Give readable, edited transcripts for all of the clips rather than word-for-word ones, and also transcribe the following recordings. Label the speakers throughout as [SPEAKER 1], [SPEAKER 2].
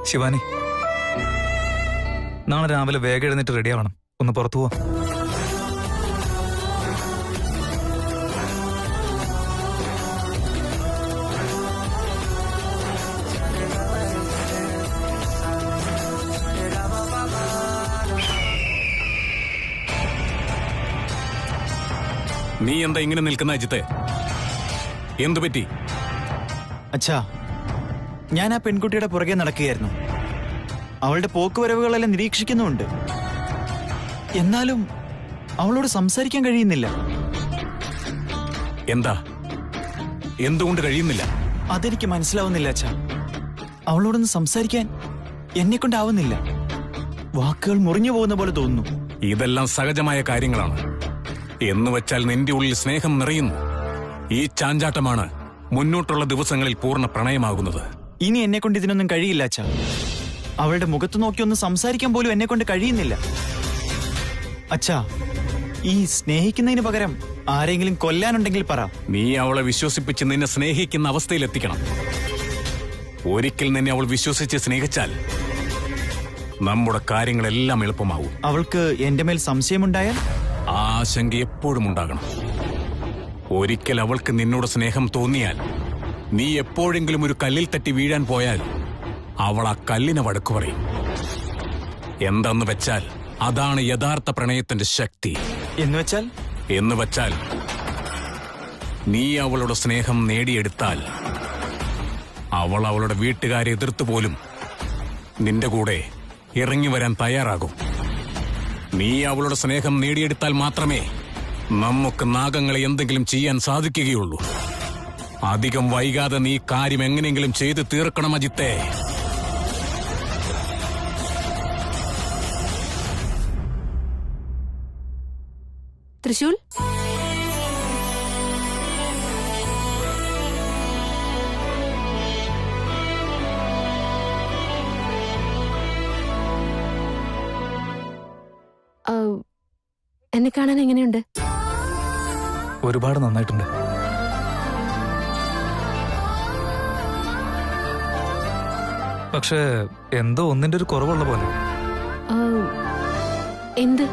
[SPEAKER 1] ശിവാനി, നാളെ രാവിലെ വേഗം എഴുന്നേറ്റ് റെഡി ആവണം. ഒന്ന് പുറത്തു പോവാം.
[SPEAKER 2] നീ എന്താ ഇങ്ങനെ നിൽക്കുന്ന അജിത്തെ? എന്തു പറ്റി?
[SPEAKER 3] അച്ഛാ, ഞാൻ ആ പെൺകുട്ടിയുടെ പുറകെ നടക്കുകയായിരുന്നു. അവളുടെ പോക്കുവരവുകളെല്ലാം നിരീക്ഷിക്കുന്നുമുണ്ട്. എന്നാലും അവളോട് സംസാരിക്കാൻ കഴിയുന്നില്ല.
[SPEAKER 2] എന്താ? എന്തുകൊണ്ട് കഴിയുന്നില്ല?
[SPEAKER 3] അതെനിക്ക് മനസ്സിലാവുന്നില്ല അച്ഛാ. അവളോടൊന്ന് സംസാരിക്കാൻ എന്നെ കൊണ്ടാവുന്നില്ല. വാക്കുകൾ മുറിഞ്ഞു പോകുന്ന പോലെ തോന്നുന്നു.
[SPEAKER 2] ഇതെല്ലാം സഹജമായ കാര്യങ്ങളാണ്. എന്ന് വെച്ചാൽ നിന്റെ ഉള്ളിൽ സ്നേഹം നിറയുന്നു. ഈ ചാഞ്ചാട്ടമാണ് മുന്നോട്ടുള്ള ദിവസങ്ങളിൽ പൂർണ്ണ പ്രണയമാകുന്നത്.
[SPEAKER 3] ഇനി എന്നെ കൊണ്ട് ഇതിനൊന്നും കഴിയില്ല അച്ഛാ. അവളുടെ മുഖത്ത് നോക്കി ഒന്ന് സംസാരിക്കാൻ പോലും എന്നെ കൊണ്ട് കഴിയുന്നില്ല. അച്ഛാ, ഈ സ്നേഹിക്കുന്നതിന് പകരം ആരെങ്കിലും കൊല്ലാനുണ്ടെങ്കിൽ പറ.
[SPEAKER 2] നീ അവളെ വിശ്വസിപ്പിച്ച് നിന്നെ സ്നേഹിക്കുന്ന അവസ്ഥയിലെത്തിക്കണം. ഒരിക്കൽ നിന്നെ അവൾ വിശ്വസിച്ച് സ്നേഹിച്ചാൽ നമ്മുടെ കാര്യങ്ങളെല്ലാം എളുപ്പമാവും.
[SPEAKER 3] അവൾക്ക് എന്റെ മേൽ സംശയമുണ്ടായാൽ?
[SPEAKER 2] ആ ആശങ്ക എപ്പോഴും ഉണ്ടാകണം. ഒരിക്കൽ അവൾക്ക് നിന്നോട് സ്നേഹം തോന്നിയാൽ, നീ എപ്പോഴെങ്കിലും ഒരു കല്ലിൽ തട്ടി വീഴാൻ പോയാൽ അവൾ ആ കല്ലിനെ വഴക്കു പറയും. എന്തെന്ന് വെച്ചാൽ അതാണ് യഥാർത്ഥ പ്രണയത്തിന്റെ ശക്തി.
[SPEAKER 3] എന്ന് വെച്ചാൽ
[SPEAKER 2] നീ അവളുടെ സ്നേഹം നേടിയെടുത്താൽ അവൾ അവളുടെ വീട്ടുകാരെ എതിർത്തു പോലും നിന്റെ കൂടെ ഇറങ്ങി വരാൻ തയ്യാറാകും. നീ അവളുടെ സ്നേഹം നേടിയെടുത്താൽ മാത്രമേ നമുക്ക് നാഗങ്ങളെ എന്തെങ്കിലും ചെയ്യാൻ സാധിക്കുകയുള്ളൂ. അധികം വൈകാതെ നീ കാര്യം എങ്ങനെയെങ്കിലും ചെയ്ത് തീർക്കണം അജിത്തെ.
[SPEAKER 4] തൃശൂൽ, എന്നെ കാണാൻ എങ്ങനെയുണ്ട്?
[SPEAKER 1] ഒരുപാട് നന്നായിട്ടുണ്ട്. പക്ഷേ എന്തോ ഒന്നിന്റെ ഒരു കുറവുള്ള പോലെ.
[SPEAKER 4] എന്ത്?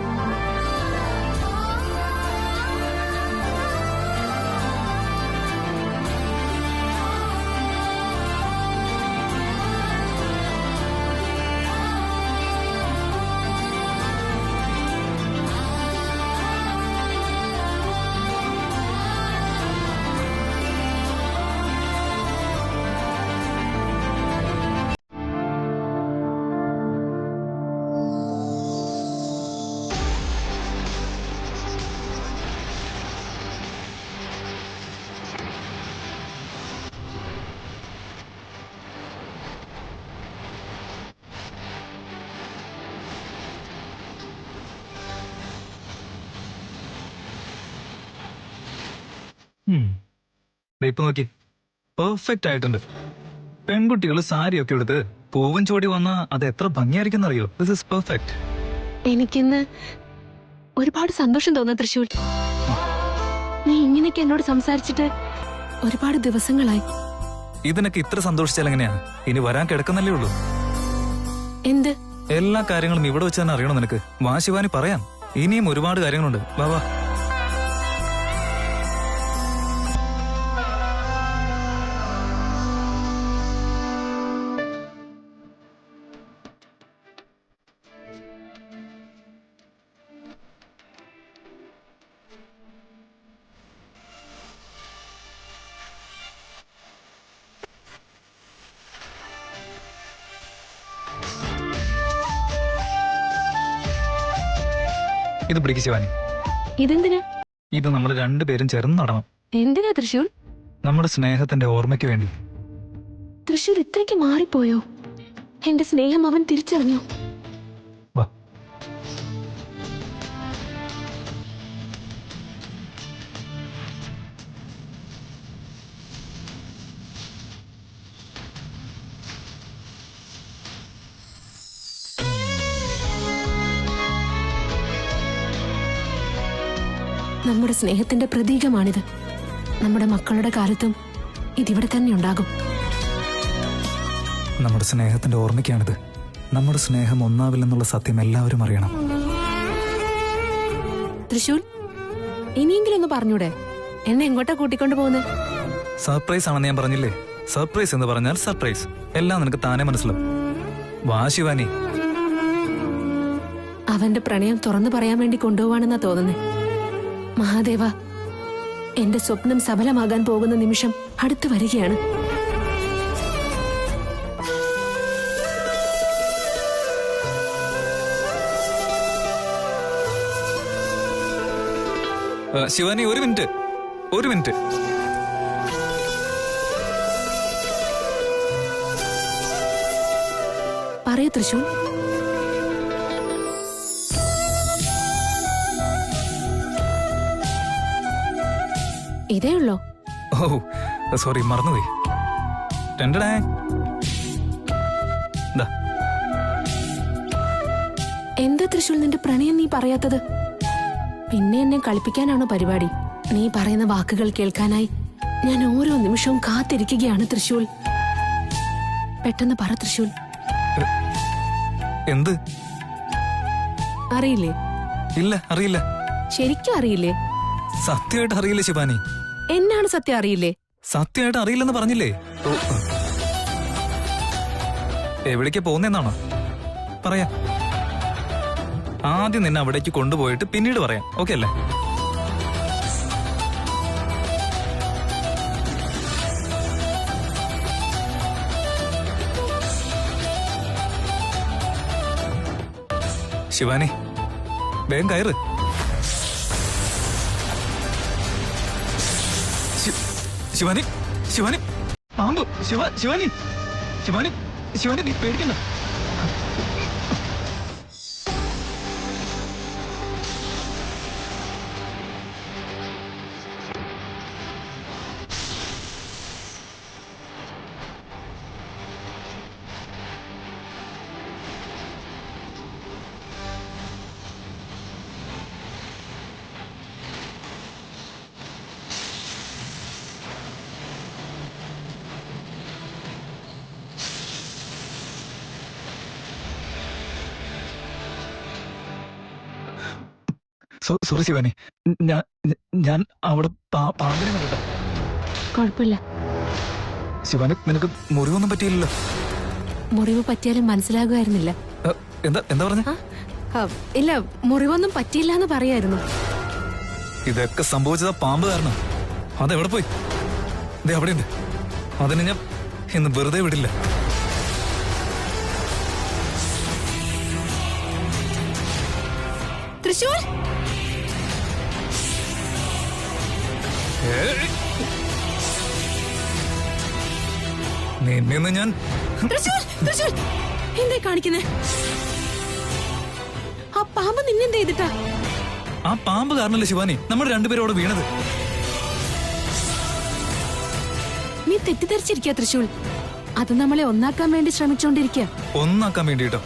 [SPEAKER 1] ഇപ്പൊ നോക്കി, പെർഫെക്റ്റ് ആയിട്ടുണ്ട്. പെൺകുട്ടികൾ സാരിയൊക്കെ എടുത്ത് പൂവൻ ചോടി വന്നാ അത് എത്ര ഭംഗിയായിരിക്കും അറിയോ? This is perfect.
[SPEAKER 4] എനിക്കിന്ന് ഒരുപാട് സന്തോഷം തോന്നുന്നു തൃശൂൽ. നീ ഇങ്ങനെയൊക്കെ എന്നോട് സംസാരിച്ചിട്ട് ഒരുപാട് ദിവസങ്ങളായി.
[SPEAKER 1] ഇതിനൊക്കെ ഇത്ര സന്തോഷിച്ചാൽ എങ്ങനെയാ? ഇനി വരാൻ കിടക്കുന്നല്ലേ ഉള്ളൂ.
[SPEAKER 4] എന്ത്?
[SPEAKER 1] എല്ലാ കാര്യങ്ങളും ഇവിടെ വെച്ച് തന്നെ അറിയണം നിനക്ക്. വാ ശിവാനി, പറയാം. ഇനിയും ഒരുപാട് കാര്യങ്ങളുണ്ട്. വാ വാ. ഇത് പിടിക്ക് ശിവാനി.
[SPEAKER 4] ഇതെന്തിനാ?
[SPEAKER 1] ഇത് നമ്മൾ രണ്ടുപേരും ചേർന്ന് നടണം.
[SPEAKER 4] എന്തിനാ തൃശൂൽ?
[SPEAKER 1] നമ്മുടെ സ്നേഹത്തിന്റെ ഓർമ്മയ്ക്ക് വേണ്ടി.
[SPEAKER 4] തൃശൂർ ഇത്രയ്ക്ക് മാറിപ്പോയോ? എന്റെ സ്നേഹം അവൻ തിരിച്ചറിഞ്ഞു.
[SPEAKER 1] വാ.
[SPEAKER 4] നമ്മുടെ സ്നേഹത്തിന്റെ പ്രതീകമാണിത്. നമ്മുടെ മക്കളുടെ കാലത്തും ഇതിവിടെ തന്നെ ഉണ്ടാകും.
[SPEAKER 1] നമ്മുടെ സ്നേഹത്തിന്റെ ഓർമ്മയ്ക്കാണിത്. നമ്മുടെ സ്നേഹം ഒന്നാവില്ലെന്നുള്ള സത്യം എല്ലാവരും അറിയണം.
[SPEAKER 4] തൃശൂൽ, ഇനിയെങ്കിലും ഒന്ന് പറഞ്ഞൂടെ? എന്നെ എങ്ങോട്ടാ കൂട്ടിക്കൊണ്ടു പോകുന്നത്?
[SPEAKER 1] സർപ്രൈസ് ആണെന്ന് ഞാൻ പറഞ്ഞില്ലേ? സർപ്രൈസ് എന്ന് പറഞ്ഞാൽ സർപ്രൈസ്. എല്ലാം നിനക്ക് താനെ മനസ്സിലാവും. വാ ശിവാനി.
[SPEAKER 4] അവന്റെ പ്രണയം തുറന്നു പറയാൻ വേണ്ടി കൊണ്ടുപോവാണെന്നാ തോന്നുന്നേ. മഹാദേവ, എന്റെ സ്വപ്നം സഫലമാകാൻ പോകുന്ന നിമിഷം അടുത്തു വരികയാണ്.
[SPEAKER 1] ശിവാനി, ഒരു മിനിറ്റ്.
[SPEAKER 4] പറയൂ തൃശൂൽ. ഇതേ ഉള്ളോ?
[SPEAKER 1] ഓ സോറി, മറന്നുപോയി. രണ്ടടേ.
[SPEAKER 4] എന്താ തൃശൂൽ നിന്റെ പ്രണയം നീ പറയാത്തത്? പിന്നെ എന്നെ കളിപ്പിക്കാനാണോ പരിപാടി? നീ പറയുന്ന വാക്കുകൾ കേൾക്കാനായി ഞാൻ ഓരോ നിമിഷവും കാത്തിരിക്കുകയാണ് തൃശൂൽ. പെട്ടെന്ന് പറ തൃശൂൽ.
[SPEAKER 1] എന്ത്?
[SPEAKER 4] അറിയില്ലേ?
[SPEAKER 1] ഇല്ല, അറിയില്ല.
[SPEAKER 4] ശരിക്കും അറിയില്ലേ?
[SPEAKER 1] സത്യമായിട്ട് അറിയില്ല ശിവാനി.
[SPEAKER 4] എന്നാണ് സത്യം അറിയില്ലേ?
[SPEAKER 1] സത്യമായിട്ട് അറിയില്ലെന്ന് പറഞ്ഞില്ലേ? എവിടേക്ക് പോകുന്നെന്നാണോ? പറയാ. ആദ്യം നിന്നെ അവിടേക്ക് കൊണ്ടുപോയിട്ട് പിന്നീട് പറയാം. ഓക്കെ അല്ലേ? ശിവാനി, വേഗം കയറ്. ശിവാനി, ശിവാനി, പാമ്പ്. ശിവാനി, ശിവാനി, ശിവാനി, നീ പേടിക്കണ്ട. സോറി ശിവാനി, ഞാൻ അവിടെ പാമ്പിനെ കണ്ടിട്ട.
[SPEAKER 4] കുഴപ്പമില്ല
[SPEAKER 1] ശിവാനി, നിനക്ക് മുറിവൊന്നും പറ്റിയില്ലല്ലോ?
[SPEAKER 4] മുറിവ് പറ്റിയാലും മനസ്സിലാകുമായിരുന്നില്ല.
[SPEAKER 1] എന്താ പറഞ്ഞ?
[SPEAKER 4] ഇല്ല, മുറിവൊന്നും പറ്റിയില്ല എന്ന് പറയായിരുന്നു.
[SPEAKER 1] ഇതൊക്കെ സംഭവിച്ചതാ പാമ്പ് കാരണം. അതെവിടെ പോയി? ഇതേ അവിടെയുണ്ട്. അതിനെ ഞാൻ ഇന്ന് വെറുതെ വിടില്ല.
[SPEAKER 4] തൃശൂൽ,
[SPEAKER 1] നിന്നെ ഞാൻ
[SPEAKER 4] എന്താ കാണിക്കുന്നേ? ആ പാമ്പ് നിന്നെന്ത് ചെയ്തിട്ടാ?
[SPEAKER 1] ആ പാമ്പ് കാരണല്ലേ ശിവാനി നമ്മൾ രണ്ടുപേരും അവിടെ വീണത്.
[SPEAKER 4] നീ തെറ്റിദ്ധരിച്ചിരിക്കുക തൃശൂൽ. അത് നമ്മളെ ഒന്നാക്കാൻ വേണ്ടി ശ്രമിച്ചോണ്ടിരിക്കുക.
[SPEAKER 1] ഒന്നാക്കാൻ വേണ്ടിട്ടോ?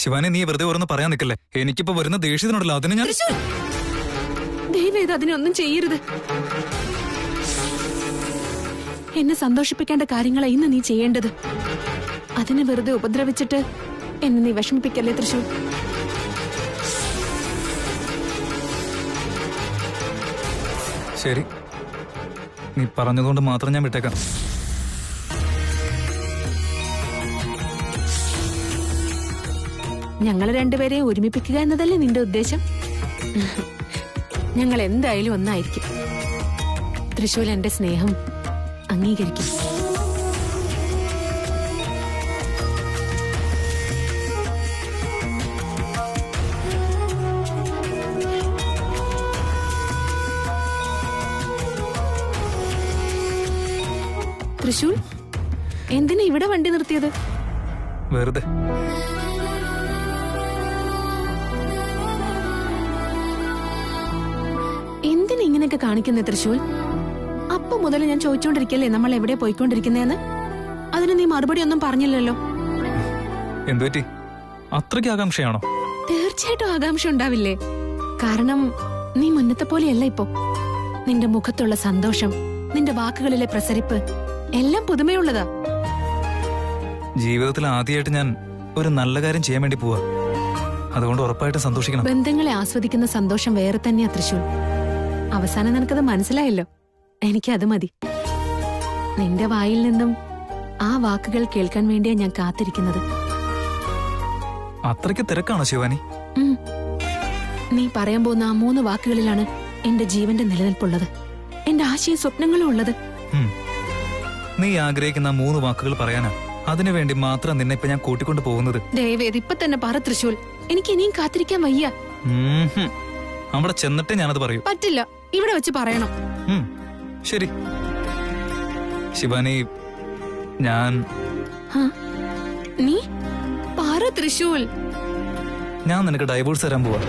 [SPEAKER 1] ശിവാനി, നീ വെറുതെ ഓരോന്ന് പറയാൻ നിൽക്കല്ലേ. എനിക്കിപ്പോ വരുന്ന ദേഷ്യത്തിനുണ്ടല്ലോ, അതിന് ഞാൻ.
[SPEAKER 4] ദയവേത് അതിനൊന്നും ചെയ്യരുത്. എന്നെ സന്തോഷിപ്പിക്കേണ്ട കാര്യങ്ങളാ ഇന്ന് നീ ചെയ്യേണ്ടത്. അതിനെ വെറുതെ ഉപദ്രവിച്ചിട്ട് എന്നെ നീ വിഷമിപ്പിക്കല്ലേ തൃശൂർ.
[SPEAKER 1] ശരി, നീ പറഞ്ഞതുകൊണ്ട് മാത്രം ഞാൻ വിട്ടേക്കാം.
[SPEAKER 4] ഞങ്ങളെ രണ്ടുപേരെയും ഒരുമിപ്പിക്കുക എന്നതല്ലേ നിന്റെ ഉദ്ദേശം? ഞങ്ങൾ എന്തായാലും ഒന്നായിരിക്കും. തൃശൂൽ എന്റെ സ്നേഹം അംഗീകരിക്കും. തൃശൂൽ, എന്തിനാ ഇവിടെ വണ്ടി നിർത്തിയത്?
[SPEAKER 1] വെറുതെ.
[SPEAKER 4] എന്തിനാ ഇങ്ങനെയൊക്കെ കാണിക്കുന്നേ തൃശൂൽ? അപ്പൊ മുതൽ ഞാൻ ചോദിച്ചോണ്ടിരിക്കല്ലേ നമ്മൾ എവിടെ പോയിക്കൊണ്ടിരിക്കുന്നേന്ന്. അതിന് നീ മറുപടി ഒന്നും പറഞ്ഞില്ലല്ലോ.
[SPEAKER 1] എന്തുപറ്റി? അത്രയ്ക്ക് ആകാംക്ഷയാണോ?
[SPEAKER 4] തീർച്ചയായിട്ടും ആകാംക്ഷ ഉണ്ടാവില്ലേ? കാരണം നീ മുന്നത്തെ പോലെയല്ല ഇപ്പോ. നിന്റെ മുഖത്തുള്ള സന്തോഷം, നിന്റെ വാക്കുകളിലെ പ്രസരിപ്പ് എല്ലാം പുതുമയുള്ളതാ.
[SPEAKER 1] ജീവിതത്തിൽ ആദ്യമായിട്ട് ഞാൻ ഒരു നല്ല കാര്യം ചെയ്യാൻ വേണ്ടി പോവാ. അതുകൊണ്ട് ഉറപ്പായിട്ടും സന്തോഷിക്കണം.
[SPEAKER 4] ബന്ധങ്ങളെ ആസ്വദിക്കുന്ന സന്തോഷം വേറെ തന്നെയാ തൃശൂൽ. അവസാനം നിനക്കത് മനസ്സിലായല്ലോ. എനിക്കത് മതി. നിന്റെ വായിൽ നിന്നും ആ വാക്കുകൾ കേൾക്കാൻ വേണ്ടിയാ ഞാൻ കാത്തിരിക്കുന്നത്.
[SPEAKER 1] അത്രയ്ക്ക് തിരക്കാണോ ശിവാനി?
[SPEAKER 4] ഉം. നീ പറയാൻ പോകുന്ന ആ 3 വാക്കുകളിലാണ് എന്റെ ജീവന്റെ നിലനിൽപ്പുള്ളത്, എന്റെ ആശയ സ്വപ്നങ്ങളും ഉള്ളത്.
[SPEAKER 1] നീ ആഗ്രഹിക്കുന്ന 3 വാക്കുകൾ പറയാനാ. അതിനു വേണ്ടി മാത്രം നിന്നെ ഇപ്പൊ ഞാൻ കൂട്ടിക്കൊണ്ട് പോകുന്നത്.
[SPEAKER 4] ദയവേത് ഇപ്പൊ തന്നെ പറ തൃശൂൽ. എനിക്ക് ഇനിയും കാത്തിരിക്കാൻ വയ്യ.
[SPEAKER 1] അവിടെ ചെന്നിട്ടേ ഞാനത് പറയൂ.
[SPEAKER 4] പറ്റില്ല, ഇവിടെ വെച്ച് പറയണം.
[SPEAKER 1] ശരി ശിവാനി, ഞാൻ
[SPEAKER 4] നീ പറ തൃശൂൽ.
[SPEAKER 1] ഞാൻ നിനക്ക് ഡൈവോഴ്സ് തരാൻ പോവാ.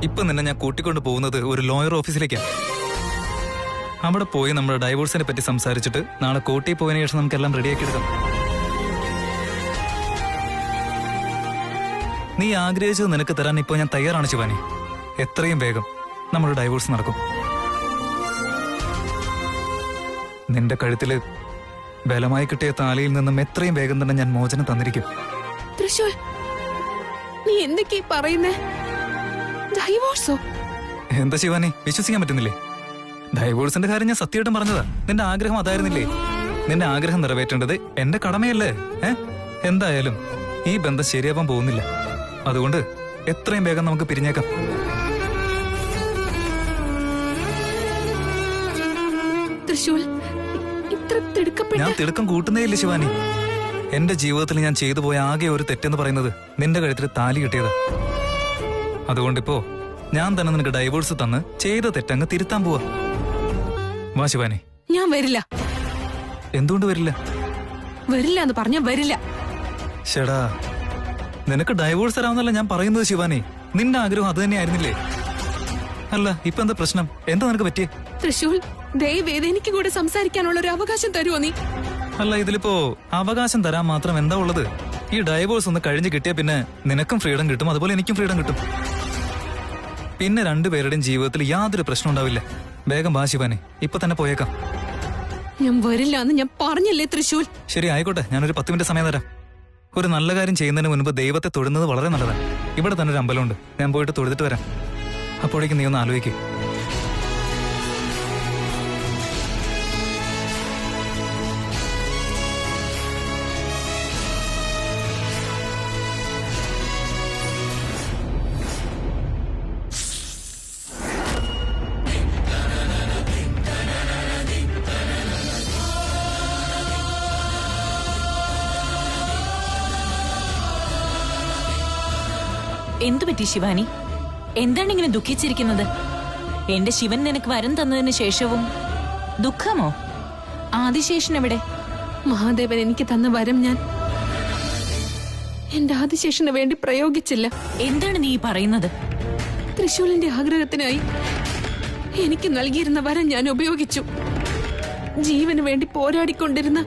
[SPEAKER 1] ഇപ്പൊ നിന്നെ ഞാൻ കൂട്ടിക്കൊണ്ട് പോകുന്നത് ഒരു ലോയർ ഓഫീസിലേക്കാണ്. അവിടെ പോയി നമ്മുടെ ഡൈവോഴ്സിനെ പറ്റി സംസാരിച്ചിട്ട് നാളെ കോട്ടയിൽ പോയതിനു ശേഷം നമുക്കെല്ലാം റെഡിയാക്കി എടുക്കാം. നീ ആഗ്രഹിച്ചത് നിനക്ക് തരാൻ ഇപ്പോൾ ഞാൻ തയ്യാറാണ് ശിവാനി. എത്രയും വേഗം നമ്മുടെ ഡൈവോഴ്സ് നടക്കും. നിന്റെ കഴുത്തില് ബലമായി കിട്ടിയ താലിയിൽ നിന്നും എത്രയും വേഗം തന്നെ ഞാൻ മോചനം തന്നിരിക്കും.
[SPEAKER 4] തൃശൂൽ, നീ എന്തൊക്കെയാ പറയുന്നേ? ഡൈവോഴ്സോ?
[SPEAKER 1] എന്താ ശിവാനി, വിശ്വസിക്കാൻ പറ്റുന്നില്ലേ? ഡൈവോഴ്സിന്റെ കാര്യം ഞാൻ സത്യമായിട്ടും പറഞ്ഞതാ. നിന്റെ ആഗ്രഹം അതായിരുന്നില്ലേ? നിന്റെ ആഗ്രഹം നിറവേറ്റേണ്ടത് എന്റെ കടമയല്ലേ? എന്തായാലും ഈ ബന്ധം ശരിയാവാൻ പോകുന്നില്ല. അതുകൊണ്ട് എത്രയും വേഗം നമുക്ക് പിരിഞ്ഞേക്കാം.
[SPEAKER 4] തൃശൂൽ, ഇത്ര തിടുക്കപ്പെട്ട...
[SPEAKER 1] ഞാൻ തിടുക്കം കൂട്ടുന്നേയില്ല ശിവാനി. എന്റെ ജീവിതത്തിൽ ഞാൻ ചെയ്തു പോയ ആകെ ഒരു തെറ്റെന്ന് പറയുന്നത് നിന്റെ കഴുത്തിൽ താലി കിട്ടിയതാ. അതുകൊണ്ടിപ്പോ ഞാൻ തന്നെ നിനക്ക് ഡൈവോഴ്സ് തന്ന് ചെയ്ത തെറ്റങ്ങ് തിരുത്താൻ പോവാ. വാ ശിവാനി.
[SPEAKER 4] ഞാൻ വരില്ല.
[SPEAKER 1] എന്തുകൊണ്ട് വരില്ല?
[SPEAKER 4] വരില്ല എന്ന് പറഞ്ഞ വരില്ല.
[SPEAKER 1] ചേടാ, നിനക്ക് ഡൈവോഴ്സ് തരാമെന്നല്ല ഞാൻ പറയുന്നത് ശിവാനി. നിന്റെ ആഗ്രഹം അത് തന്നെയായിരുന്നില്ലേ? അല്ല, ഇപ്പൊ എന്താ പ്രശ്നം? എന്താ നിനക്ക് പറ്റിയേ?
[SPEAKER 4] തൃശൂൽ, ദയവേത് എനിക്ക് കൂടെ സംസാരിക്കാനുള്ള ഒരു അവകാശം തരുമോ നീ?
[SPEAKER 1] അല്ല, ഇതിലിപ്പോ അവകാശം തരാൻ മാത്രം എന്താ ഉള്ളത്? ഈ ഡൈവോഴ്സ് ഒന്ന് കഴിഞ്ഞ് കിട്ടിയ പിന്നെ നിനക്കും ഫ്രീഡം കിട്ടും, അതുപോലെ എനിക്കും ഫ്രീഡം കിട്ടും. പിന്നെ രണ്ടുപേരുടെയും ജീവിതത്തിൽ യാതൊരു പ്രശ്നം ഉണ്ടാവില്ല. വേഗം വാ ശിവാനി, ഇപ്പൊ തന്നെ പോയേക്കാം.
[SPEAKER 4] ഞാൻ വരില്ല എന്ന് ഞാൻ പറഞ്ഞല്ലേ തൃശൂൽ.
[SPEAKER 1] ശരി, ആയിക്കോട്ടെ. ഞാനൊരു 10 മിനിറ്റ് സമയം തരാം. ഒരു നല്ല കാര്യം ചെയ്യുന്നതിന് മുൻപ് ദൈവത്തെ തൊഴുന്നത് വളരെ നല്ലതാണ്. ഇവിടെ തന്നെ ഒരു അമ്പലമുണ്ട്, ഞാൻ പോയിട്ട് തൊഴുതിട്ട് വരാം. അപ്പോഴേക്കും നീ ഒന്ന് ആലോചിക്കേ.
[SPEAKER 5] എന്തുപറ്റി ശിവാനി? എന്താണ് ഇങ്ങനെ ദുഃഖിച്ചിരിക്കുന്നത്? എന്റെ ശിവൻ നിനക്ക് വരം തന്നതിന് ശേഷവും ദുഃഖമോ? ആദിശേഷൻ എവിടെ?
[SPEAKER 4] മഹാദേവൻ എനിക്ക് തന്ന വരം ഞാൻ എന്റെ ആദിശേഷന് വേണ്ടി പ്രയോഗിച്ചില്ല.
[SPEAKER 5] എന്താണ് നീ പറയുന്നത്?
[SPEAKER 4] തൃശൂലിന്റെ ആഗ്രഹത്തിനായി എനിക്ക് നൽകിയിരുന്ന വരം ഞാൻ ഉപയോഗിച്ചു. ജീവന് വേണ്ടി പോരാടിക്കൊണ്ടിരുന്ന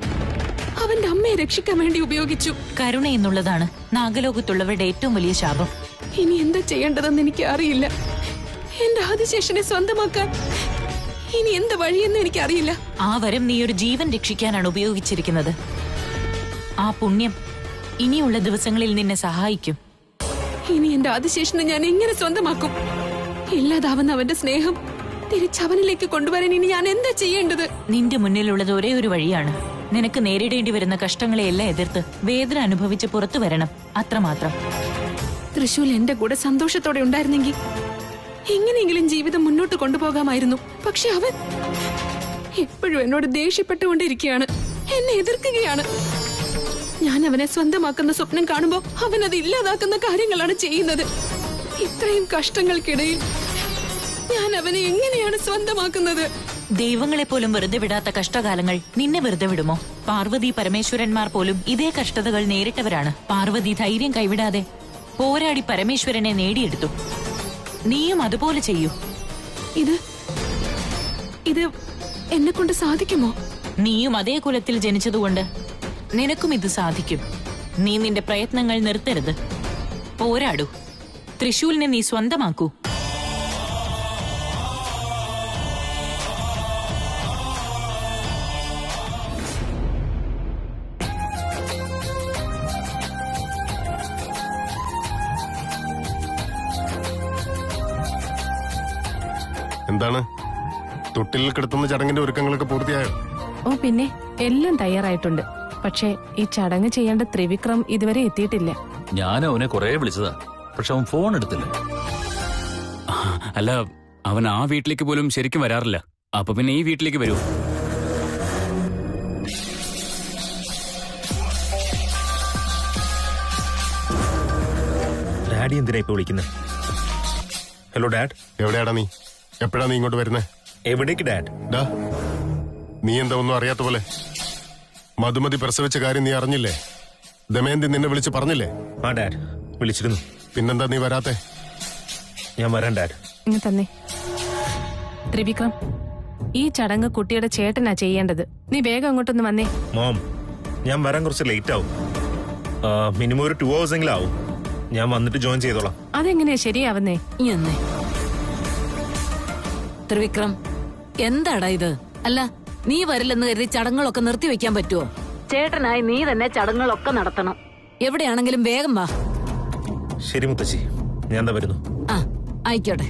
[SPEAKER 4] അവന്റെ അമ്മയെ രക്ഷിക്കാൻ വേണ്ടി ഉപയോഗിച്ചു.
[SPEAKER 5] കരുണ എന്നുള്ളതാണ് നാഗലോകത്തുള്ളവരുടെ ഏറ്റവും വലിയ ശാപം.
[SPEAKER 4] ഇനി എന്താ ചെയ്യേണ്ടതെന്ന് എനിക്ക് അറിയില്ല. എന്റെ ആദിശേഷനെ സ്വന്തമാക്കാൻ ഇനി എന്ത് വഴിയെന്ന് എനിക്കറിയില്ല.
[SPEAKER 5] ആ വരം നീ ഒരു ജീവൻ രക്ഷിക്കാനാണ് ഉപയോഗിച്ചിരിക്കുന്നത്. ആ പുണ്യം ഇനിയുള്ള ദിവസങ്ങളിൽ നിന്നെ സഹായിക്കും.
[SPEAKER 4] ഇനി എന്റെ ആദിശേഷനെ ഞാൻ എങ്ങനെ സ്വന്തമാക്കും? ഇല്ലാതാവുന്ന അവന്റെ സ്നേഹം തിരിച്ചവനിലേക്ക് കൊണ്ടുവരാൻ ഇനി ഞാൻ എന്താ ചെയ്യേണ്ടത്?
[SPEAKER 5] നിന്റെ മുന്നിലുള്ളത് ഒരേ ഒരു വഴിയാണ്. നിനക്ക് നേരിടേണ്ടി വരുന്ന കഷ്ടങ്ങളെയെല്ലാം എതിർത്ത് വേദന അനുഭവിച്ച് പുറത്തു വരണം, അത്രമാത്രം.
[SPEAKER 4] തൃശൂൽ എന്റെ കൂടെ സന്തോഷത്തോടെ ഉണ്ടായിരുന്നെങ്കിൽ എങ്ങനെയെങ്കിലും ജീവിതം മുന്നോട്ട് കൊണ്ടുപോകാമായിരുന്നു. പക്ഷെ അവൻ എപ്പോഴും എന്നോട് ദേഷ്യപ്പെട്ടുകൊണ്ടിരിക്കുകയാണ്, എന്നെ എതിർക്കുകയാണ്. ഞാൻ അവനെ സ്വന്തമാക്കുന്ന സ്വപ്നം കാണുമ്പോ അവൻ അത് ഇല്ലാതാക്കുന്ന കാര്യങ്ങളാണ് ചെയ്യുന്നത്. ഇത്രയും കഷ്ടങ്ങൾക്കിടയിൽ ഞാൻ അവനെ എങ്ങനെയാണ് സ്വന്തമാക്കുന്നത്?
[SPEAKER 5] ദൈവങ്ങളെ പോലും വെറുതെ വിടാത്ത കഷ്ടകാലങ്ങൾ നിന്നെ വെറുതെ വിടുമോ? പാർവതി പരമേശ്വരന്മാർ പോലും ഇതേ കഷ്ടതകൾ നേരിട്ടവരാണ്. പാർവതി ധൈര്യം കൈവിടാതെ പോരാടി പരമേശ്വരനെ നേടിയെടുത്തു. നീയും അതുപോലെ ചെയ്യൂ.
[SPEAKER 4] ഇത് എന്നെ കൊണ്ട് സാധിക്കുമോ?
[SPEAKER 5] നീയും അതേ കുലത്തിൽ ജനിച്ചതുകൊണ്ട് നിനക്കും ഇത് സാധിക്കും. നീ നിന്റെ പ്രയത്നങ്ങൾ നിർത്തരുത്. പോരാടൂ. തൃശൂലിനെ നീ സ്വന്തമാക്കൂ.
[SPEAKER 6] എന്താണ് തൊട്ടിൽ കിടത്തുന്ന ചടങ്ങിന്റെ ഒരുക്കങ്ങളൊക്കെ പൂർത്തിയായോ?
[SPEAKER 4] ഓ പിന്നെ എല്ലാം തയ്യാറായിട്ടുണ്ട്. പക്ഷേ ഈ ചടങ്ങ് ചെയ്യേണ്ട ത്രിവിക്രം ഇതുവരെ എത്തിയിട്ടില്ല.
[SPEAKER 7] ഞാൻ അവനെ കുറെ വിളിച്ചതാ, പക്ഷെ അവൻ ഫോൺ എടുത്തില്ല.
[SPEAKER 8] അല്ല, അവൻ ആ വീട്ടിലേക്ക് പോലും ശരിക്കും വരാറില്ല. അപ്പൊ പിന്നെ ഈ വീട്ടിലേക്ക് വരൂ.
[SPEAKER 9] ഡാഡി എന്തിനാ ഇപ്പൊ വിളിക്കുന്നത്? Hello dad.
[SPEAKER 6] എവിടെയാടാ നീ? എപ്പോഴാ നീ ഇങ്ങോട്ട് വരുന്നേ?
[SPEAKER 9] എവിടേക്ക് ഡാഡ്?
[SPEAKER 6] ഡാ, നീ എന്താ ഒന്നും അറിയാത്ത പോലെ? മധുമതി പ്രസവിച്ച കാര്യം നീ അറിഞ്ഞില്ലേ? ദമയന്തി നിന്നെ വിളിച്ച് പറഞ്ഞില്ലേ?
[SPEAKER 9] ആ ഡാഡ്, വിളിച്ചിരുന്നു.
[SPEAKER 6] പിന്നെന്താ നീ വരാത്തെ?
[SPEAKER 9] ഞാൻ വരാൻ ഡാഡ്.
[SPEAKER 4] ഇങ്ങ് തന്നെ. ത്രിവിക്രം, ഈ ചടങ്ങ് കുട്ടിയുടെ ചേട്ടനാ ചെയ്യേണ്ടത്. നീ വേഗം അങ്ങോട്ടൊന്ന് വന്നേ.
[SPEAKER 9] മോം, ഞാൻ വരാൻ കുറച്ച് ലേറ്റ് ആവും. മിനിമം ഒരു 2 hours എങ്കിലും ആവും. ഞാൻ വന്നിട്ട് ജോയിൻ ചെയ്തോളാം.
[SPEAKER 4] അതെങ്ങനെയാ ശരിയാവുന്നേ?
[SPEAKER 10] ഇങ്ങനെ ത്രിവിക്രം, എന്താടാ ഇത്? അല്ല, നീ വരില്ലെന്ന് കരുതി ചടങ്ങുകളൊക്കെ നിർത്തിവെക്കാൻ പറ്റുമോ? ചേട്ടനായി നീ തന്നെ ചടങ്ങുകളൊക്കെ നടത്തണം. എവിടെയാണെങ്കിലും വേഗം വാ.
[SPEAKER 9] ശരി മുത്തശ്ശി, ഞാൻ എന്താ വരുന്നു.
[SPEAKER 10] ആ, ആയിക്കോട്ടെ.